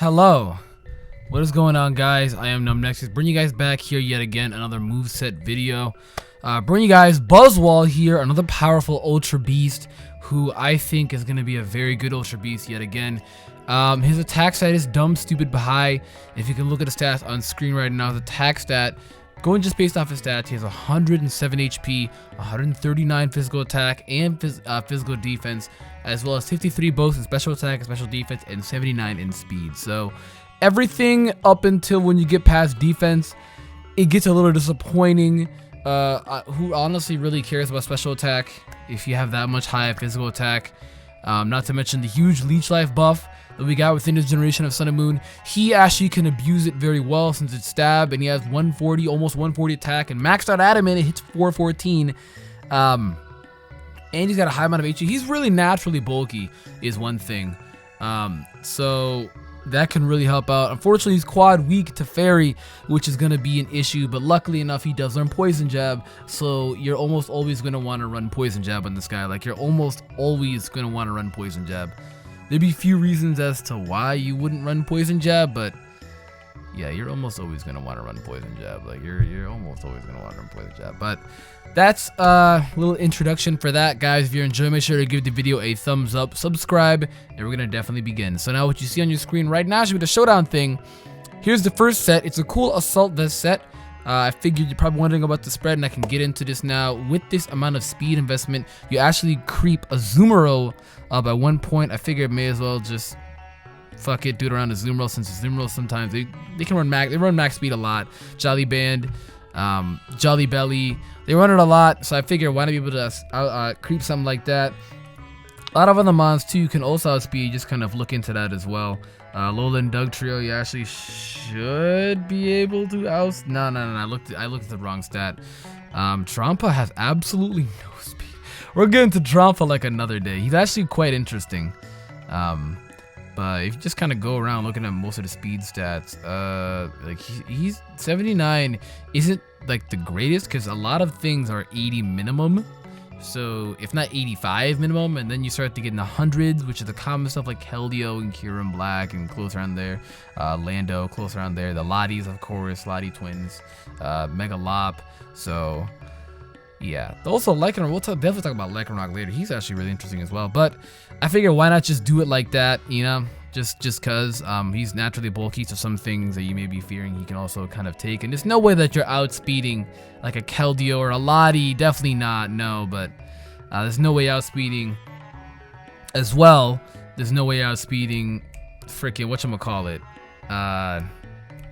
Hello, what is going on, guys? I am NumbNexus, bringing you guys back here yet again, another moveset video. Bring you guys Buzzwole here, another powerful ultra beast who I think is going to be a very good ultra beast yet again. His attack stat is dumb, stupid, but high. If you can look at the stats on screen right now, the attack stat, going just based off his stats, he has 107 HP, 139 physical attack and physical defense, as well as 53 both in special attack and special defense, and 79 in speed. So everything up until when you get past defense, it gets a little disappointing. Who honestly really cares about special attack if you have that much high physical attack? Not to mention the huge leech life buff that we got within this generation of Sun and Moon. He actually can abuse it very well since it's stab, and he has 140, almost 140 attack, and maxed out adamant, it hits 414. And he's got a high amount of HP. He's really naturally bulky is one thing. So that can really help out. Unfortunately, he's quad weak to fairy, which is going to be an issue, but luckily enough, he does learn poison jab, so you're almost always going to want to run poison jab on this guy. Like, you're almost always going to want to run poison jab. There'd be few reasons as to why you wouldn't run poison jab, but yeah, you're almost always going to want to run poison jab. Like, you're almost always going to want to run poison jab. But that's a little introduction for that, guys. If you're enjoying, make sure to give the video a thumbs up, subscribe, and we're going to definitely begin. So now what you see on your screen right now should be the showdown thing. Here's the first set. It's a cool assault vest set. I figured you're probably wondering about the spread, and I can get into this now. With this amount of speed investment, you actually creep a Zoomero by 1 point. I figured may as well just fuck it, do it around the Zoomero, since the Zoomero sometimes they can run max speed a lot. Jolly Band, Jolly Belly, they run it a lot, so I figured why not be able to creep something like that. A lot of other mons too can also outspeed, just kind of look into that as well. Lowland Doug Trio, you actually should be able to no, I looked at the wrong stat. Trampa has absolutely no speed. We'll get into Trampa like another day. He's actually quite interesting. But if you just kind of go around looking at most of the speed stats, like he's 79 isn't like the greatest, because a lot of things are 80 minimum. So if not 85 minimum, and then you start to get in the hundreds, which is the common stuff like Keldeo and Kieran Black and close around there, Lando close around there, the Lotties of course, Lottie twins, Mega Lop. So yeah, also Lycanroc, we'll definitely talk about Lycanroc later. He's actually really interesting as well, but I figure why not just do it like that, you know, just cause he's naturally bulky, so some things that you may be fearing he can also kind of take, and there's no way that you're outspeeding like a Keldeo or a Lottie, definitely not, no, but there's no way outspeeding as well. There's no way outspeeding freaking whatchamacallit,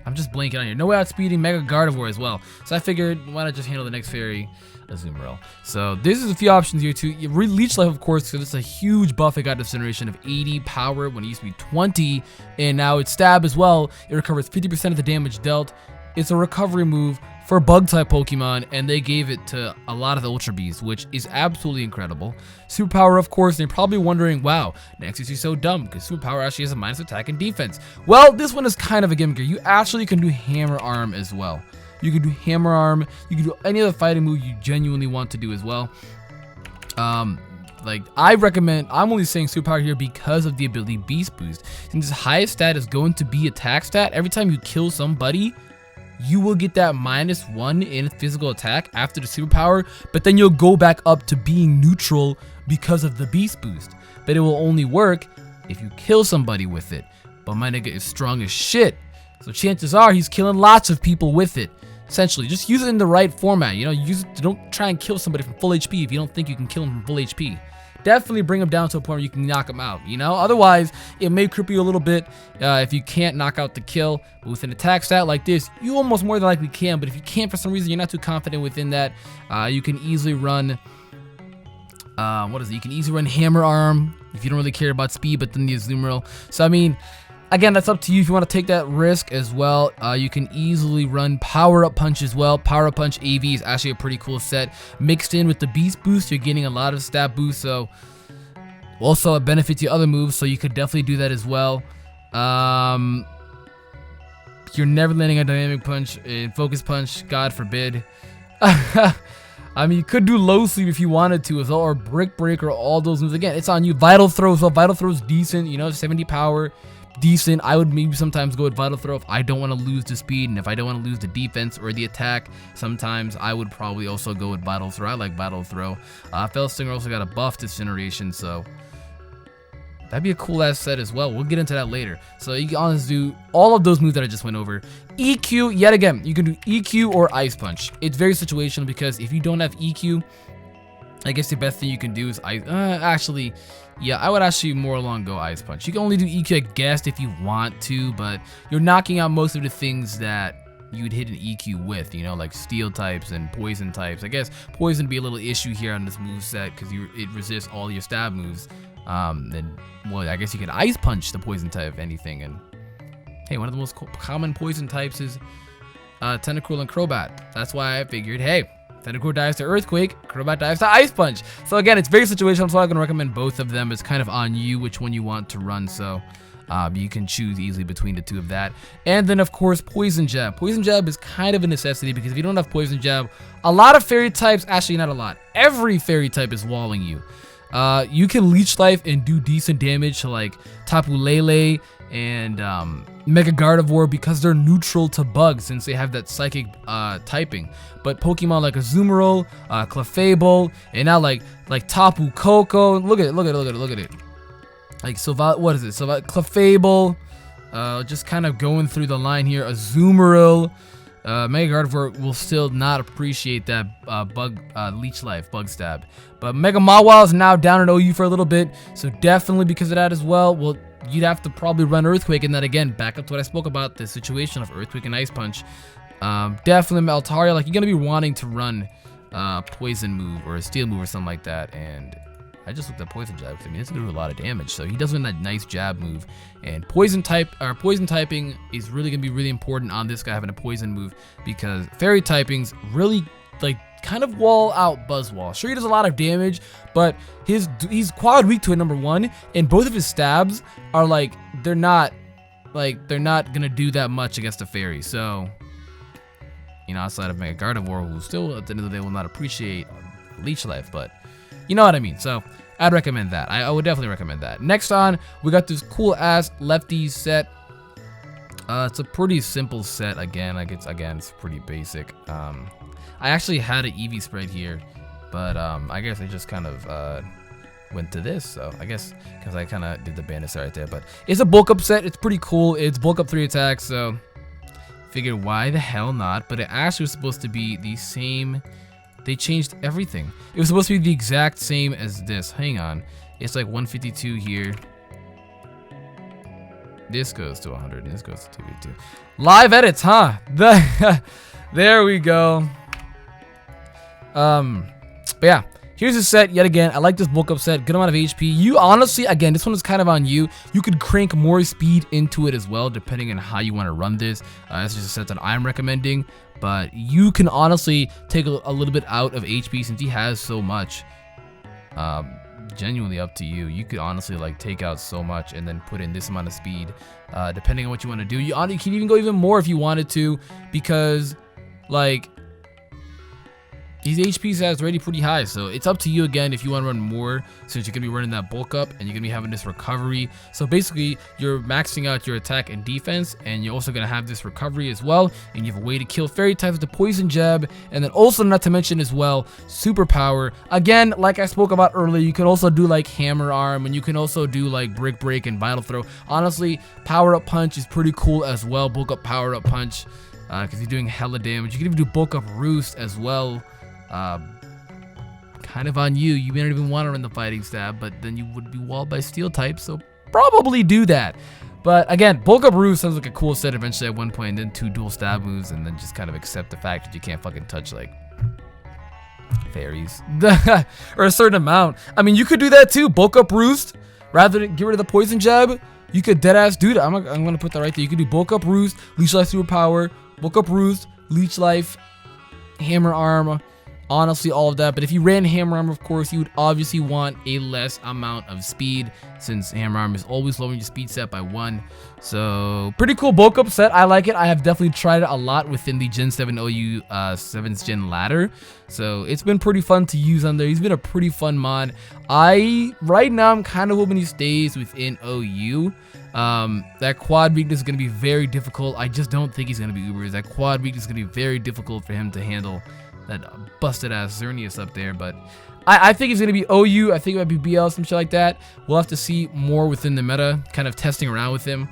I'm just blanking on here. No way outspeeding Mega Gardevoir as well. So I figured, why not just handle the next fairy, Azumarill. So this is a few options here too. Leech Life, of course, because it's a huge buff it got this generation of 80 power when it used to be 20, and now it's stab as well. It recovers 50% of the damage dealt. It's a recovery move for bug type Pokemon, and they gave it to a lot of the Ultra Beasts, which is absolutely incredible. Superpower, of course, and you're probably wondering, wow, Nexus is so dumb because Superpower actually has a minus attack and defense. Well, this one is kind of a gimmick. You actually can do Hammer Arm as well. You can do Hammer Arm, you can do any other fighting move you genuinely want to do as well. Like, I recommend, I'm only saying Superpower here because of the ability Beast Boost. Since its highest stat is going to be attack stat, every time you kill somebody, you will get that -1 in physical attack after the superpower, but then you'll go back up to being neutral because of the Beast Boost. But it will only work if you kill somebody with it. But my nigga is strong as shit, so chances are he's killing lots of people with it. Essentially, just use it in the right format. You know, don't try and kill somebody from full HP if you don't think you can kill him from full HP. Definitely bring him down to a point where you can knock him out, you know? Otherwise, it may cripple you a little bit if you can't knock out the kill. But with an attack stat like this, you almost more than likely can. But if you can't for some reason, you're not too confident within that, you can easily run, you can easily run Hammer Arm if you don't really care about speed, but then the Azumarill. So, I mean, again, that's up to you if you want to take that risk as well. You can easily run Power Up Punch as well. Power Up Punch AV is actually a pretty cool set. Mixed in with the Beast Boost, you're getting a lot of stat boost, so also a benefit to other moves, so you could definitely do that as well. You're never landing a Dynamic Punch and Focus Punch, God forbid. I mean, you could do Low Sleep if you wanted to as well, or Brick Break, or all those moves. Again, it's on you. Vital Throw, so Vital Throw's decent, you know, 70 power. decent. I would maybe sometimes go with Vital Throw if I don't want to lose the speed, and if I don't want to lose the defense or the attack, sometimes I would probably also go with Vital Throw. I like Vital Throw. Fell Stinger also got a buff this generation, so that'd be a cool ass set as well. We'll get into that later. So you can honestly do all of those moves that I just went over. EQ, yet again, you can do EQ or Ice Punch. It's very situational because if you don't have EQ, I guess the best thing you can do is actually, yeah, I would actually more along go Ice Punch. You can only do EQ, I guess, if you want to, but you're knocking out most of the things that you'd hit an EQ with, you know, like steel types and poison types. I guess poison would be a little issue here on this moveset because it resists all your stab moves. Then, well, I guess you can Ice Punch the poison type, if anything. And hey, one of the most common poison types is Tentacruel and Crobat. That's why I figured, hey, Tentacruel dives to Earthquake, Crobat dives to Ice Punch. So again, it's very situational, so I'm going to recommend both of them. It's kind of on you which one you want to run, so you can choose easily between the two of that. And then, of course, Poison Jab. Poison Jab is kind of a necessity because if you don't have Poison Jab, a lot of fairy types, actually not a lot, every fairy type is walling you. You can Leech Life and do decent damage to like Tapu Lele and Mega Gardevoir because they're neutral to bugs since they have that psychic typing. But Pokemon like Azumarill, Clefable, and now like Tapu Koko, look at it. Like what is it? So Clefable, just kind of going through the line here. Azumarill. Mega Gardevoir will still not appreciate that Leech Life, Bug Stab. But Mega Mawile is now down at OU for a little bit, so definitely because of that as well, you'd have to probably run Earthquake, and then again, back up to what I spoke about, the situation of Earthquake and Ice Punch. Definitely Altaria, like you're going to be wanting to run Poison move or a Steel move or something like that, and I just looked at Poison Jab because I mean it's gonna do a lot of damage. So he does win that nice jab move, and poison typing is really gonna be really important on this guy having a poison move because fairy typings really like kind of wall out Buzzwole. Sure, he does a lot of damage, but he's quad weak to it, number one, and both of his stabs are like they're not gonna do that much against a fairy. So you know, outside of Mega Gardevoir, who still at the end of the day will not appreciate Leech Life, but you know what I mean. So I'd recommend that. I would definitely recommend that. Next on, we got this cool ass lefties set. It's a pretty simple set. Again, it's pretty basic. I actually had an Eevee spread here, but I guess I just kind of went to this. So I guess because I kind of did the bandit set right there. But it's a bulk up set. It's pretty cool. It's bulk up 3 attacks. So figured why the hell not? But it actually was supposed to be the same. They changed everything. It was supposed to be the exact same as this. Hang on. It's like 152 here. This goes to 100 and this goes to 252. Live edits, huh? There we go. But yeah, here's the set yet again. I like this bulk up set. Good amount of HP. You honestly, again, this one is kind of on you. You could crank more speed into it as well, depending on how you want to run this. This is a set that I'm recommending. But you can honestly take a little bit out of HP since he has so much. Genuinely up to you. You could honestly like take out so much and then put in this amount of speed, depending on what you want to do. You can even go even more if you wanted to, because like his HP stat is already pretty high, so it's up to you again if you want to run more, since you're going to be running that bulk up and you're going to be having this recovery. So basically, you're maxing out your attack and defense, and you're also going to have this recovery as well, and you have a way to kill fairy types with the poison jab, and then also not to mention as well, superpower. Again, like I spoke about earlier, you can also do like hammer arm, and you can also do like brick break and vital throw. Honestly, power up punch is pretty cool as well, bulk up power up punch, because you're doing hella damage. You can even do bulk up roost as well. Kind of on you. You may not even want to run the fighting stab, but then you would be walled by steel types, so probably do that. But again, bulk up roost sounds like a cool set eventually at one point, and then 2 dual stab moves, and then just kind of accept the fact that you can't fucking touch like fairies or a certain amount. I mean, you could do that too. Bulk up roost rather than get rid of the poison jab. You could deadass do that. I'm gonna put that right there. You could do bulk up roost, leech life superpower, bulk up roost, leech life, hammer arm. honestly all of that. But if you ran Hammer Armor, of course, you would obviously want a less amount of speed, since Hammer Armor is always lowering your speed set by 1. So pretty cool bulk up set. I like it. I have definitely tried it a lot within the Gen 7 OU 7th Gen ladder. So it's been pretty fun to use on there. He's been a pretty fun mod. Right now I'm kind of hoping he stays within OU. That quad weakness is going to be very difficult. I just don't think he's going to be Ubers. That quad weakness is going to be very difficult for him to handle. That busted ass Xerneas up there, but I think he's going to be OU. I think it might be BL, some shit like that. We'll have to see more within the meta, kind of testing around with him.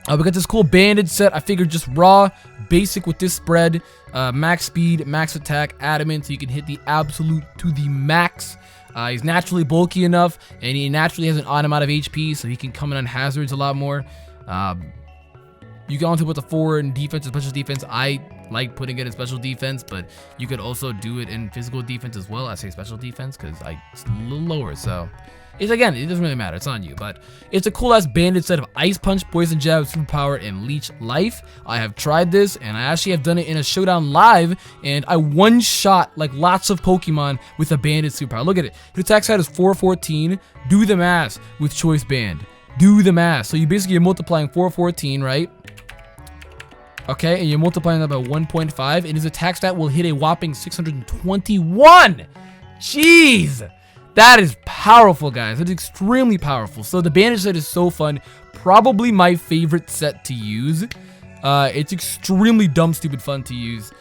We got this cool bandage set. I figured just raw, basic with this spread, max speed, max attack, adamant, so you can hit the absolute to the max. He's naturally bulky enough, and he naturally has an odd amount of HP, so he can come in on hazards a lot more. You can also put the forward in defense and special defense. I like putting it in special defense, but you could also do it in physical defense as well. I say special defense because it's a little lower, so it's, again, it doesn't really matter. It's on you, but it's a cool ass bandit set of Ice Punch, Poison Jab, Superpower, and Leech Life. I have tried this, and I actually have done it in a showdown live, and I one-shot like lots of Pokemon with a bandit superpower. Look at it. His attack stat is 414. Do the math with Choice Band. Do the math. So you basically are multiplying 414, right? Okay, and you're multiplying that by 1.5, and his attack stat will hit a whopping 621. Jeez, that is powerful, guys. It's extremely powerful. So the bandage set is so fun. Probably my favorite set to use. It's extremely dumb, stupid fun to use.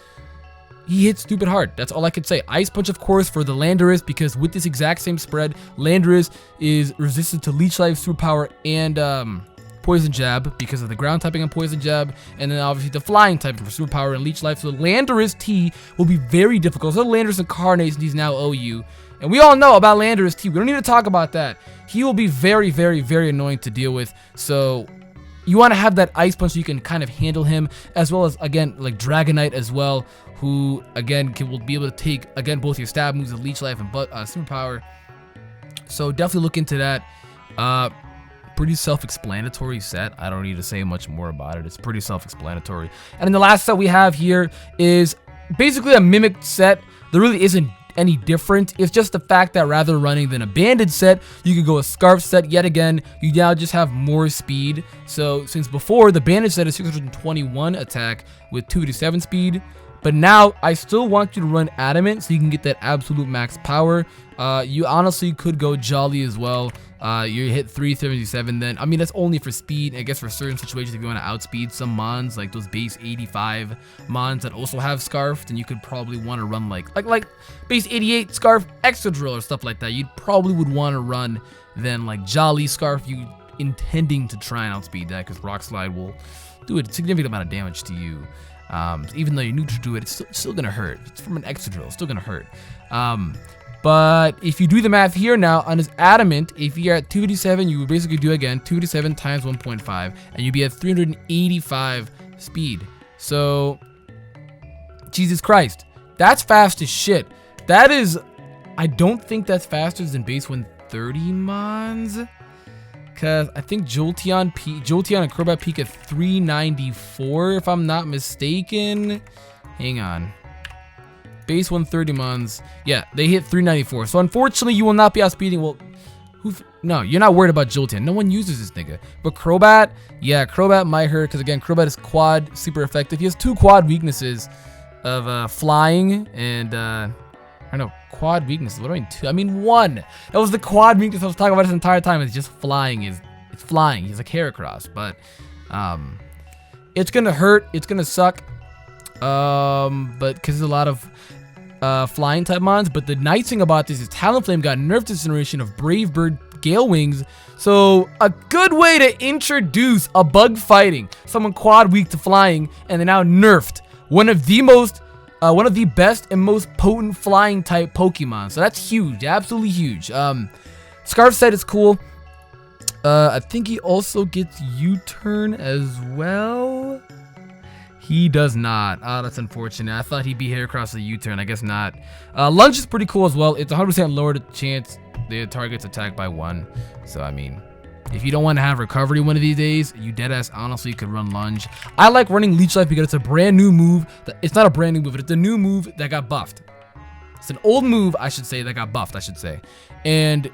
He hits stupid hard. That's all I could say. Ice Punch, of course, for the Landorus, because with this exact same spread, Landorus is resistant to Leech Life, Superpower, and Poison Jab because of the ground typing on Poison Jab, and then obviously the flying typing for Superpower and Leech Life. So Landorus T will be very difficult. So Landorus Incarnate, he's now OU, and we all know about Landorus T. We don't need to talk about that. He will be very, very, very annoying to deal with. So you want to have that Ice Punch so you can kind of handle him, as well as, again, like Dragonite as well, who again will be able to take, again, both your stab moves of Leech Life and Superpower. So definitely look into that. Pretty self-explanatory set. I don't need to say much more about it. It's pretty self-explanatory. And then the last set we have here is basically a mimicked set. There really isn't any different. It's just the fact that rather running than a banded set, you could go a scarf set yet again. You now just have more speed. So since before, the bandage set is 621 attack with 287 speed, but now I still want you to run adamant so you can get that absolute max power. You honestly could go jolly as well. You hit 377 then. I mean, that's only for speed. I guess for certain situations, if you want to outspeed some mons, like those base 85 mons that also have Scarf, then you could probably want to run like base 88 Scarf Extra Drill or stuff like that. You probably would want to run then like Jolly Scarf, you intending to try and outspeed that, because Rock Slide will do a significant amount of damage to you. Even though you're neutral to it, it's still gonna hurt. It's from an Extra Drill, it's still gonna hurt. But if you do the math here now on his adamant, if you're at 287, you would basically do again 287 times 1.5, and you'd be at 385 speed. So, Jesus Christ, that's fast as shit. That is, I don't think that's faster than base 130 mons, because I think Jolteon and Crobat peak at 394, if I'm not mistaken. Hang on. Base 130 mons, yeah, they hit 394. So unfortunately, you will not be outspeeding. Well, no, you're not worried about Jolteon. No one uses this nigga. But Crobat, yeah, Crobat might hurt, because again, Crobat is quad super effective. He has 2 quad weaknesses of flying and I don't know, quad weaknesses. What do I mean 2? I mean 1. That was the quad weakness I was talking about this entire time. It's just flying. It's flying. He's a Heracross, but it's gonna hurt. It's gonna suck. But because there's a lot of flying type mons. But the nice thing about this is Talonflame got nerfed this generation of Brave Bird Gale Wings. So a good way to introduce a bug fighting, someone quad weak to flying, and they're now nerfed one of the best and most potent flying type Pokemon. So that's huge, absolutely huge. Scarf set is cool. I think he also gets U-turn as well. He does not. Oh, that's unfortunate. I thought he'd be Heracross the U-turn. I guess not. Lunge is pretty cool as well. It's 100% lower the chance the target's attacked by 1. So, I mean, if you don't want to have recovery one of these days, you deadass honestly could run Lunge. I like running Leech Life because it's a brand new move. It's not a brand new move, but it's a new move that got buffed. It's an old move, I should say, that got buffed, I should say. And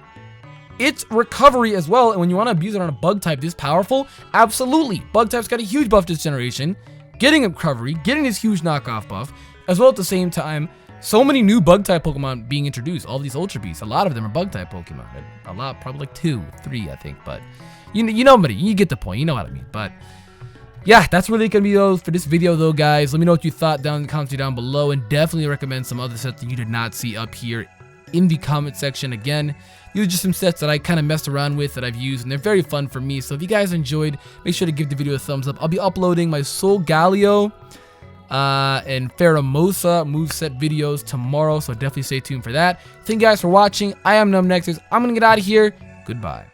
its recovery as well, and when you want to abuse it on a bug type this powerful, absolutely. Bug type's got a huge buff this generation. Getting a recovery, getting this huge knockoff buff, as well at the same time, so many new bug type Pokemon being introduced. All these Ultra Beasts, a lot of them are bug type Pokemon. A lot, probably like 2, 3, I think, but you know, you get the point, you know what I mean. But yeah, that's really gonna be those for this video though, guys. Let me know what you thought down in the comments down below, and definitely recommend some other sets that you did not see up here in the comment section. Again, these are just some sets that I kind of messed around with that I've used, and they're very fun for me. So if you guys enjoyed, make sure to give the video a thumbs up. I'll be uploading my Solgaleo and Pheromosa moveset videos tomorrow, so definitely stay tuned for that. Thank you guys for watching. I am NumbNexus. I'm gonna get out of here. Goodbye.